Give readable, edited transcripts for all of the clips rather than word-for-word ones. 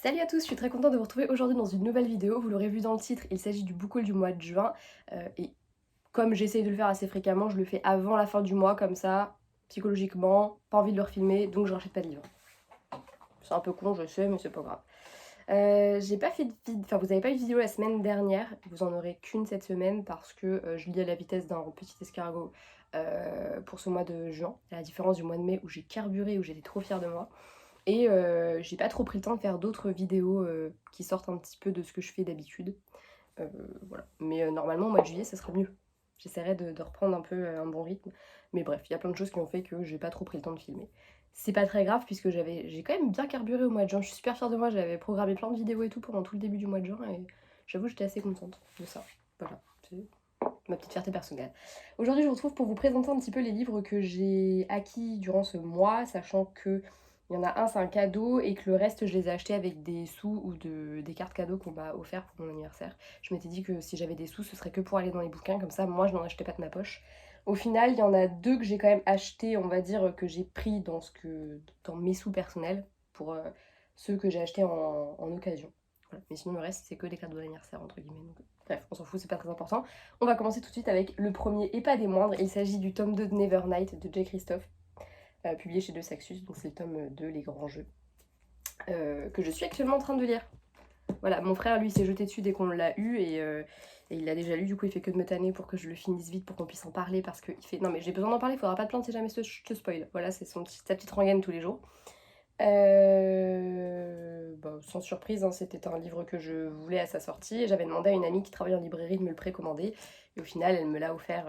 Salut à tous, je suis très contente de vous retrouver aujourd'hui dans une nouvelle vidéo. Vous l'aurez vu dans le titre, il s'agit du book haul du mois de juin. Et comme j'essaye de le faire assez fréquemment, je le fais avant la fin du mois, comme ça, psychologiquement, pas envie de le refilmer, donc je rachète pas de livres. C'est un peu con, je sais, mais c'est pas grave. J'ai pas fait de vidéo, enfin vous avez pas eu de vidéo la semaine dernière, vous en aurez qu'une cette semaine parce que je lis à la vitesse d'un petit escargot pour ce mois de juin, à la différence du mois de mai où j'ai carburé, où j'étais trop fière de moi. Et j'ai pas trop pris le temps de faire d'autres vidéos qui sortent un petit peu de ce que je fais d'habitude. Euh, voilà. Mais normalement, au mois de juillet, ça sera mieux. J'essaierai de reprendre un peu un bon rythme. Mais bref, il y a plein de choses qui ont fait que j'ai pas trop pris le temps de filmer. C'est pas très grave puisque j'ai quand même bien carburé au mois de juin. Je suis super fière de moi, j'avais programmé plein de vidéos et tout pendant tout le début du mois de juin et j'avoue j'étais assez contente de ça. Voilà, c'est ma petite fierté personnelle. Aujourd'hui, je vous retrouve pour vous présenter un petit peu les livres que j'ai acquis durant ce mois, sachant que il y en a un, c'est un cadeau, et que le reste, je les ai achetés avec des sous ou des cartes cadeaux qu'on m'a offert pour mon anniversaire. Je m'étais dit que si j'avais des sous, ce serait que pour aller dans les bouquins, comme ça, moi, je n'en achetais pas de ma poche. Au final, il y en a deux que j'ai quand même achetés, on va dire, que j'ai pris dans mes sous personnels, pour ceux que j'ai achetés en occasion. Voilà. Mais sinon, le reste, c'est que des cadeaux d'anniversaire, entre guillemets. Donc, bref, on s'en fout, c'est pas très important. On va commencer tout de suite avec le premier et pas des moindres. Il s'agit du tome 2 de Nevernight de Jay Christophe, publié chez De Saxus, donc c'est le tome 2, Les Grands Jeux, que je suis actuellement en train de lire. Voilà, mon frère lui s'est jeté dessus dès qu'on l'a eu et il l'a déjà lu, du coup il fait que de me tanner pour que je le finisse vite pour qu'on puisse en parler parce qu'il fait non mais j'ai besoin d'en parler, faudra pas te plaindre si jamais je te spoil. Voilà, c'est sa petite rengaine tous les jours. Bah, sans surprise, hein, c'était un livre que je voulais à sa sortie et j'avais demandé à une amie qui travaille en librairie de me le précommander et au final elle me l'a offert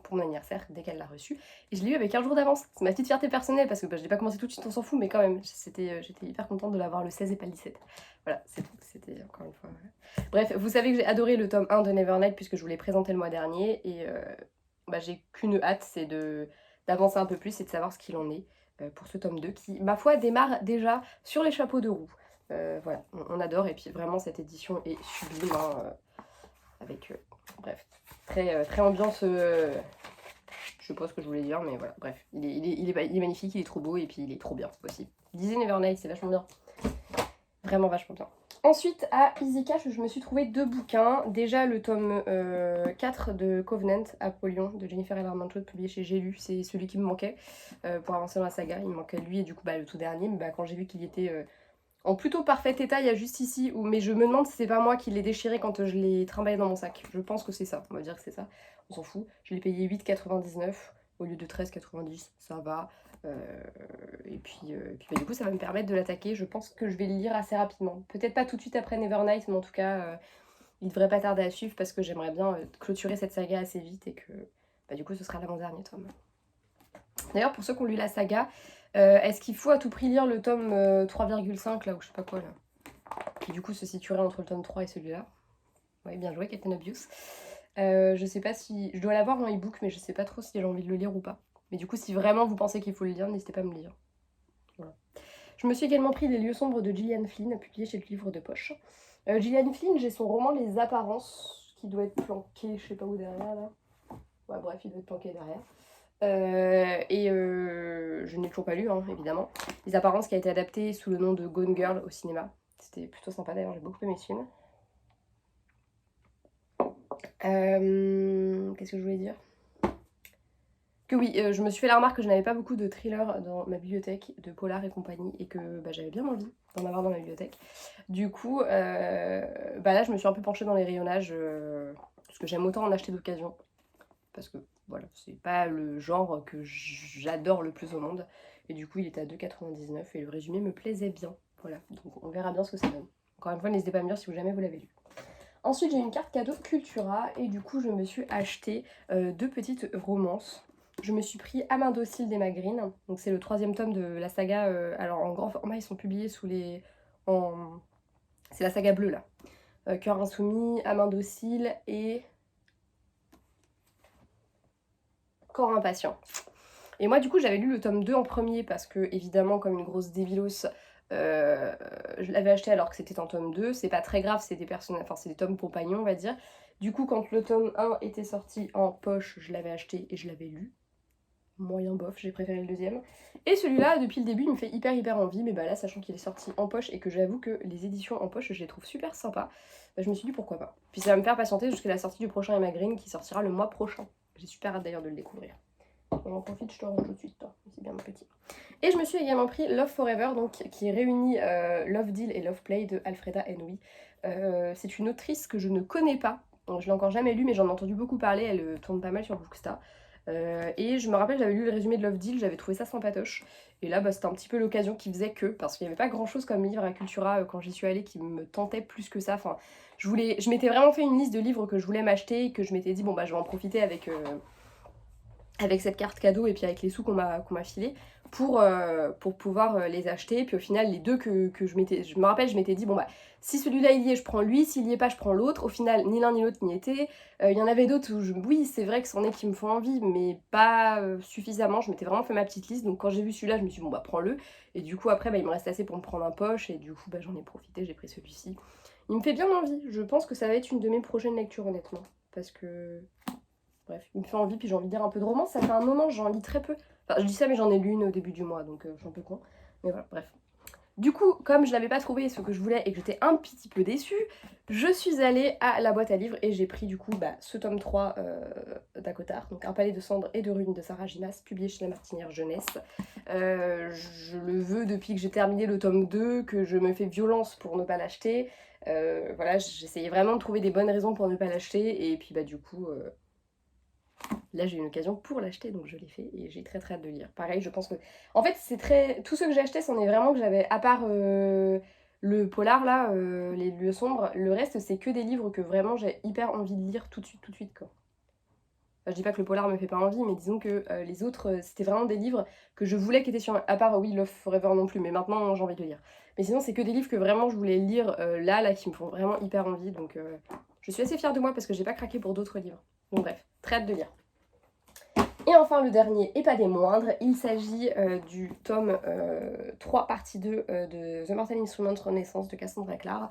pour mon anniversaire dès qu'elle l'a reçu et je l'ai eu avec un jour d'avance. C'est ma petite fierté personnelle parce que bah, je l'ai pas commencé tout de suite, on s'en fout, mais quand même j'étais hyper contente de l'avoir le 16 et pas le 17. Voilà, c'est tout, c'était encore une fois. Bref, vous savez que j'ai adoré le tome 1 de Nevernight puisque je vous l'ai présenté le mois dernier et bah, j'ai qu'une hâte, c'est d'avancer un peu plus et de savoir ce qu'il en est pour ce tome 2 qui, ma foi, démarre déjà sur les chapeaux de roue. Voilà, on adore et puis vraiment cette édition est sublime hein, avec, bref, très ambiance, je sais pas ce que je voulais dire mais voilà, bref, il est magnifique, il est trop beau et puis il est trop bien aussi. Disney Nevernight, c'est vachement bien, vraiment vachement bien. Ensuite, à Easy Cash, je me suis trouvé deux bouquins. Déjà, le tome 4 de Covenant, Apollyon, de Jennifer L. Armentrout, publié chez J'ai lu. C'est celui qui me manquait pour avancer dans la saga. Il me manquait lui et du coup bah, le tout dernier. Mais bah, quand j'ai vu qu'il était en plutôt parfait état, il y a juste ici. Mais je me demande si c'est pas moi qui l'ai déchiré quand je l'ai trimballé dans mon sac. Je pense que c'est ça. On va dire que c'est ça. On s'en fout. Je l'ai payé 8,99 au lieu de 13,90. Ça va. Et puis bah, du coup ça va me permettre de l'attaquer. Je pense que je vais le lire assez rapidement. Peut-être pas tout de suite après Nevernight, mais en tout cas il devrait pas tarder à suivre parce que j'aimerais bien clôturer cette saga assez vite et que bah, du coup ce sera l'avant-dernier tome. D'ailleurs pour ceux qui ont lu la saga, est-ce qu'il faut à tout prix lire le tome 3,5 là ou je sais pas quoi là, qui du coup se situerait entre le tome 3 et celui-là. Oui, bien joué Captain Obvious. Je sais pas si... Je dois l'avoir en e-book mais je sais pas trop si j'ai envie de le lire ou pas. Mais du coup si vraiment vous pensez qu'il faut le lire, n'hésitez pas à me le dire. Voilà. Je me suis également pris Les lieux sombres de Gillian Flynn, publié chez le livre de poche. Gillian Flynn, j'ai son roman Les Apparences, qui doit être planqué, je sais pas où derrière là. Ouais, bref, il doit être planqué derrière. Je n'ai toujours pas lu, hein, évidemment. Les Apparences qui a été adapté sous le nom de Gone Girl au cinéma. C'était plutôt sympa d'ailleurs, j'ai beaucoup aimé ce film. Qu'est-ce que je voulais dire? Que oui, je me suis fait la remarque que je n'avais pas beaucoup de thrillers dans ma bibliothèque, de polar et compagnie, et que bah, j'avais bien envie d'en avoir dans ma bibliothèque. Du coup, bah là, je me suis un peu penchée dans les rayonnages, parce que j'aime autant en acheter d'occasion. Parce que, voilà, c'est pas le genre que j'adore le plus au monde. Et du coup, il était à 2,99 et le résumé me plaisait bien. Voilà, donc on verra bien ce que ça donne. Encore une fois, n'hésitez pas à me dire si jamais vous l'avez lu. Ensuite, j'ai une carte cadeau Cultura et du coup, je me suis acheté deux petites romances. Je me suis pris À main docile d'Emma Green. Donc c'est le troisième tome de la saga. Alors en grand format, ils sont publiés sous les... C'est la saga bleue là. Cœur insoumis, À main docile et... Corps impatient. Et moi du coup j'avais lu le tome 2 en premier parce que évidemment comme une grosse débilos, je l'avais acheté alors que c'était en tome 2. C'est pas très grave, c'est des personnages, enfin c'est des tomes compagnons on va dire. Du coup quand le tome 1 était sorti en poche, je l'avais acheté et je l'avais lu. moyen bof, j'ai préféré le deuxième. Et celui-là, depuis le début, il me fait hyper envie, mais bah là, sachant qu'il est sorti en poche et que j'avoue que les éditions en poche, je les trouve super sympas, bah je me suis dit pourquoi pas. Puis ça va me faire patienter jusqu'à la sortie du prochain Emma Green qui sortira le mois prochain. J'ai super hâte d'ailleurs de le découvrir. J'en profite, je te range tout de suite, toi. C'est bien mon petit. Et je me suis également pris Love Forever, donc qui réunit Love Deal et Love Play de Alfreda Henry. C'est une autrice que je ne connais pas, donc je l'ai encore jamais lu, mais j'en ai entendu beaucoup parler, elle tourne pas mal sur Bookstar. Et je me rappelle, j'avais lu le résumé de Love Deal, j'avais trouvé ça sympatoche. Et là, bah, c'était un petit peu l'occasion qui faisait que, parce qu'il n'y avait pas grand chose comme livre à Cultura quand j'y suis allée qui me tentait plus que ça. Enfin, je m'étais vraiment fait une liste de livres que je voulais m'acheter et que je m'étais dit, bon bah je vais en profiter avec cette carte cadeau et puis avec les sous qu'on m'a filé pour pouvoir les acheter. Puis au final, les deux que je me rappelle, je m'étais dit, bon bah, si celui-là il y est, je prends lui, s'il y est pas, je prends l'autre. Au final, ni l'un ni l'autre n'y était. Il y en avait d'autres où, oui, c'est vrai que c'en est qui me font envie, mais pas suffisamment. Je m'étais vraiment fait ma petite liste, donc quand j'ai vu celui-là, je me suis dit, bon bah, prends-le. Et du coup, après, bah, il me reste assez pour me prendre un poche, et du coup, bah, j'en ai profité, j'ai pris celui-ci. Il me fait bien envie, je pense que ça va être une de mes prochaines lectures, honnêtement. Parce que bref, il me fait envie, puis j'ai envie de lire un peu de romance. Ça fait un moment, j'en lis très peu. Enfin, je dis ça, mais j'en ai lu une au début du mois, donc je suis un peu con. Mais voilà, bref. Du coup, comme je n'avais pas trouvé ce que je voulais et que j'étais un petit peu déçue, je suis allée à la boîte à livres et j'ai pris du coup ce tome 3 d'Acotar, donc Un palais de cendres et de ruines de Sarah Ginas, publié chez La Martinière Jeunesse. Je le veux depuis que j'ai terminé le tome 2, que je me fais violence pour ne pas l'acheter. Voilà, j'essayais vraiment de trouver des bonnes raisons pour ne pas l'acheter, et puis bah du coup... là j'ai eu une occasion pour l'acheter, donc je l'ai fait et j'ai très hâte de lire. Pareil, je pense que... En fait, c'est très... Tous ceux que j'ai achetés, c'en est vraiment que j'avais, à part le polar là, les lieux sombres, le reste c'est que des livres que vraiment j'ai hyper envie de lire tout de suite quoi. Enfin, je dis pas que le polar me fait pas envie, mais disons que les autres, c'était vraiment des livres que je voulais qui étaient sur... À part, oui, Love Forever non plus, mais maintenant j'ai envie de le lire. Mais sinon, c'est que des livres que vraiment je voulais lire là, qui me font vraiment hyper envie, donc je suis assez fière de moi parce que j'ai pas craqué pour d'autres livres. Donc bref, très hâte de lire. Et enfin le dernier, et pas des moindres, il s'agit du tome 3 partie 2 de The Mortal Instruments Renaissance de Cassandra Clare.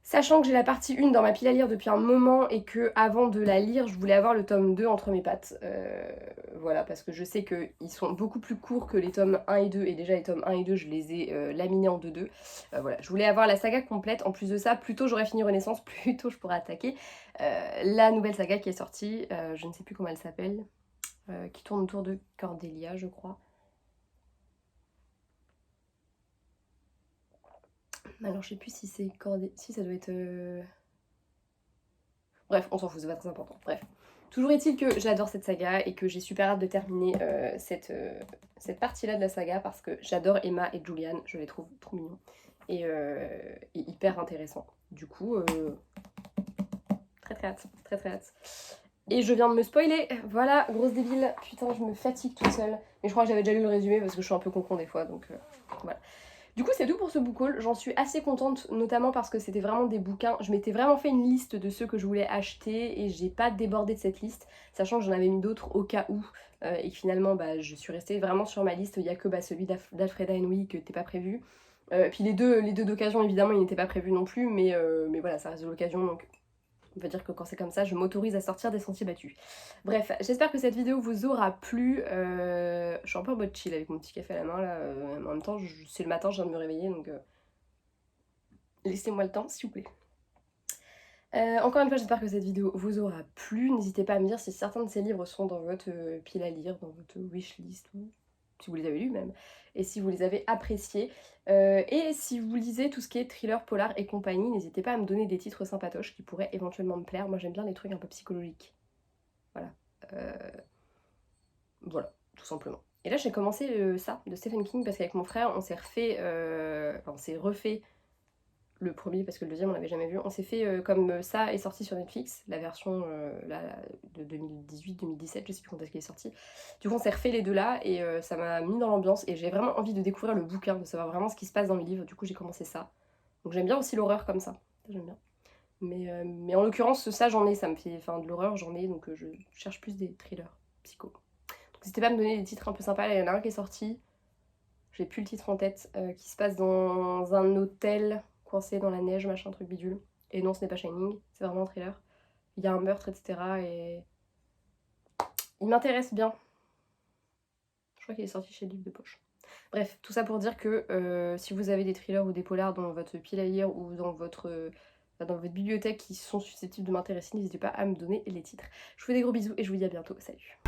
Sachant que j'ai la partie 1 dans ma pile à lire depuis un moment et que avant de la lire, je voulais avoir le tome 2 entre mes pattes. Voilà, parce que je sais qu'ils sont beaucoup plus courts que les tomes 1 et 2, et déjà les tomes 1 et 2, je les ai laminés en 2-2. Voilà, je voulais avoir la saga complète. En plus de ça, plus tôt j'aurais fini Renaissance, plus tôt je pourrais attaquer la nouvelle saga qui est sortie. Je ne sais plus comment elle s'appelle. Qui tourne autour de Cordelia, je crois. Alors, je sais plus si c'est Cordelia... Si, ça doit être... Bref, on s'en fout, c'est pas très important. Bref. Toujours est-il que j'adore cette saga et que j'ai super hâte de terminer cette partie-là de la saga parce que j'adore Emma et Julian, je les trouve trop mignons et hyper intéressants. Du coup, très hâte, très hâte. Et je viens de me spoiler, voilà, grosse débile, putain je me fatigue toute seule. Mais je crois que j'avais déjà lu le résumé parce que je suis un peu con des fois, donc voilà. Du coup c'est tout pour ce book haul, j'en suis assez contente, notamment parce que c'était vraiment des bouquins. Je m'étais vraiment fait une liste de ceux que je voulais acheter et j'ai pas débordé de cette liste, sachant que j'en avais mis d'autres au cas où. Et que finalement je suis restée vraiment sur ma liste, il n'y a que celui d'Alfreda Henry qui n'était pas prévu. Puis les deux d'occasion évidemment ils n'étaient pas prévus non plus, mais voilà ça reste de l'occasion donc... On va dire que quand c'est comme ça, je m'autorise à sortir des sentiers battus. Bref, j'espère que cette vidéo vous aura plu. Je suis un peu en mode chill avec mon petit café à la main là. En même temps, c'est le matin, je viens de me réveiller, donc laissez-moi le temps, s'il vous plaît. Encore une fois, j'espère que cette vidéo vous aura plu. N'hésitez pas à me dire si certains de ces livres sont dans votre pile à lire, dans votre wishlist, ou si vous les avez lus même, et si vous les avez appréciés. Et si vous lisez tout ce qui est thriller, polar et compagnie, n'hésitez pas à me donner des titres sympatoches qui pourraient éventuellement me plaire. Moi j'aime bien les trucs un peu psychologiques. Voilà. Voilà, tout simplement. Et là j'ai commencé ça, de Stephen King, parce qu'avec mon frère, on s'est refait... Enfin, on s'est refait le premier, parce que le deuxième on l'avait jamais vu. On s'est fait comme ça est sorti sur Netflix, la version là, de 2018-2017, je sais plus quand est-ce qu'il est sorti. Du coup on s'est refait les deux là et ça m'a mis dans l'ambiance et j'ai vraiment envie de découvrir le bouquin, de savoir vraiment ce qui se passe dans le livre. Du coup j'ai commencé ça. Donc j'aime bien aussi l'horreur comme ça j'aime bien. Mais en l'occurrence ça j'en ai, ça me fait... Enfin de l'horreur j'en ai, donc je cherche plus des thrillers psycho. Donc n'hésitez pas à me donner des titres un peu sympas. Là il y en a un qui est sorti, j'ai plus le titre en tête, qui se passe dans un hôtel coincé dans la neige, machin, truc bidule. Et non, ce n'est pas Shining, c'est vraiment un thriller. Il y a un meurtre, etc. Et il m'intéresse bien. Je crois qu'il est sorti chez Livre de Poche. Bref, tout ça pour dire que si vous avez des thrillers ou des polars dans votre pile à lire ou dans votre bibliothèque qui sont susceptibles de m'intéresser, n'hésitez pas à me donner les titres. Je vous fais des gros bisous et je vous dis à bientôt. Salut!